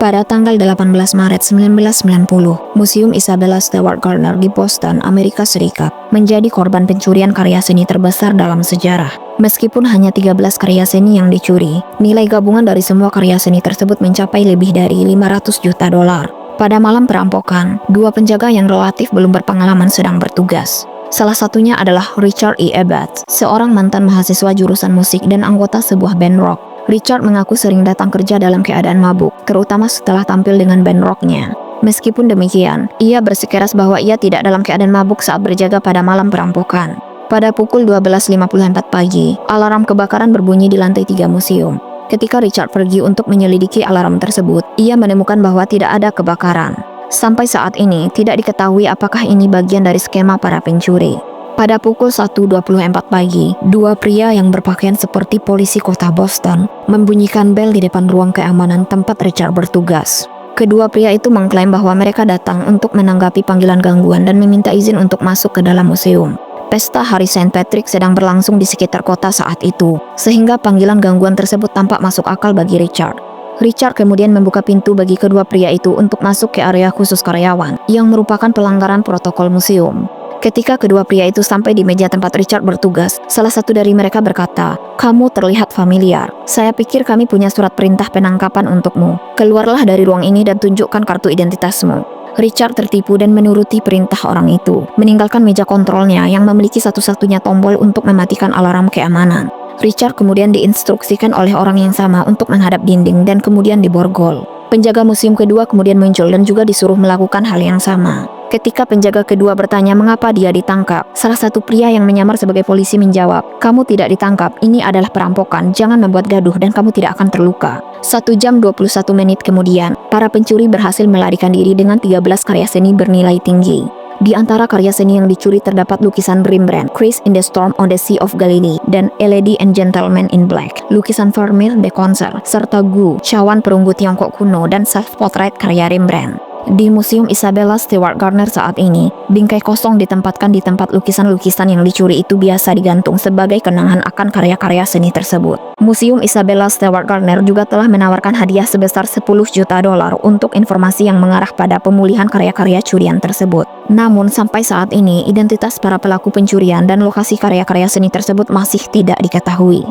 Pada tanggal 18 Maret 1990, Museum Isabella Stewart Gardner di Boston, Amerika Serikat, menjadi korban pencurian karya seni terbesar dalam sejarah. Meskipun hanya 13 karya seni yang dicuri, nilai gabungan dari semua karya seni tersebut mencapai lebih dari 500 juta dolar. Pada malam perampokan, dua penjaga yang relatif belum berpengalaman sedang bertugas. Salah satunya adalah Richard E. Ebatts, seorang mantan mahasiswa jurusan musik dan anggota sebuah band rock. Richard mengaku sering datang kerja dalam keadaan mabuk, terutama setelah tampil dengan band rocknya. Meskipun demikian, ia bersikeras bahwa ia tidak dalam keadaan mabuk saat berjaga pada malam perampokan. Pada pukul 12.54 pagi, alarm kebakaran berbunyi di lantai 3 museum. Ketika Richard pergi untuk menyelidiki alarm tersebut, ia menemukan bahwa tidak ada kebakaran. Sampai saat ini, tidak diketahui apakah ini bagian dari skema para pencuri. Pada pukul 1.24 pagi, dua pria yang berpakaian seperti polisi kota Boston membunyikan bel di depan ruang keamanan tempat Richard bertugas. Kedua pria itu mengklaim bahwa mereka datang untuk menanggapi panggilan gangguan dan meminta izin untuk masuk ke dalam museum. Pesta Hari Saint Patrick sedang berlangsung di sekitar kota saat itu, sehingga panggilan gangguan tersebut tampak masuk akal bagi Richard. Richard kemudian membuka pintu bagi kedua pria itu untuk masuk ke area khusus karyawan, yang merupakan pelanggaran protokol museum. Ketika kedua pria itu sampai di meja tempat Richard bertugas, salah satu dari mereka berkata, "Kamu terlihat familiar. Saya pikir kami punya surat perintah penangkapan untukmu. Keluarlah dari ruang ini dan tunjukkan kartu identitasmu." Richard tertipu dan menuruti perintah orang itu, meninggalkan meja kontrolnya yang memiliki satu-satunya tombol untuk mematikan alarm keamanan. Richard kemudian diinstruksikan oleh orang yang sama untuk menghadap dinding dan kemudian diborgol. Penjaga museum kedua kemudian muncul dan juga disuruh melakukan hal yang sama. Ketika penjaga kedua bertanya mengapa dia ditangkap, salah satu pria yang menyamar sebagai polisi menjawab, "Kamu tidak ditangkap, ini adalah perampokan, jangan membuat gaduh dan kamu tidak akan terluka." 1 jam 21 menit kemudian, para pencuri berhasil melarikan diri dengan 13 karya seni bernilai tinggi. Di antara karya seni yang dicuri terdapat lukisan Rembrandt, Christ in the Storm on the Sea of Galilee, dan A Lady and Gentleman in Black, lukisan Vermeer de Concert, serta Gu, cawan perunggu Tiongkok kuno dan self-portrait karya Rembrandt. Di Museum Isabella Stewart Gardner saat ini, bingkai kosong ditempatkan di tempat lukisan-lukisan yang dicuri itu biasa digantung sebagai kenangan akan karya-karya seni tersebut. Museum Isabella Stewart Gardner juga telah menawarkan hadiah sebesar 10 juta dolar untuk informasi yang mengarah pada pemulihan karya-karya curian tersebut. Namun sampai saat ini, identitas para pelaku pencurian dan lokasi karya-karya seni tersebut masih tidak diketahui.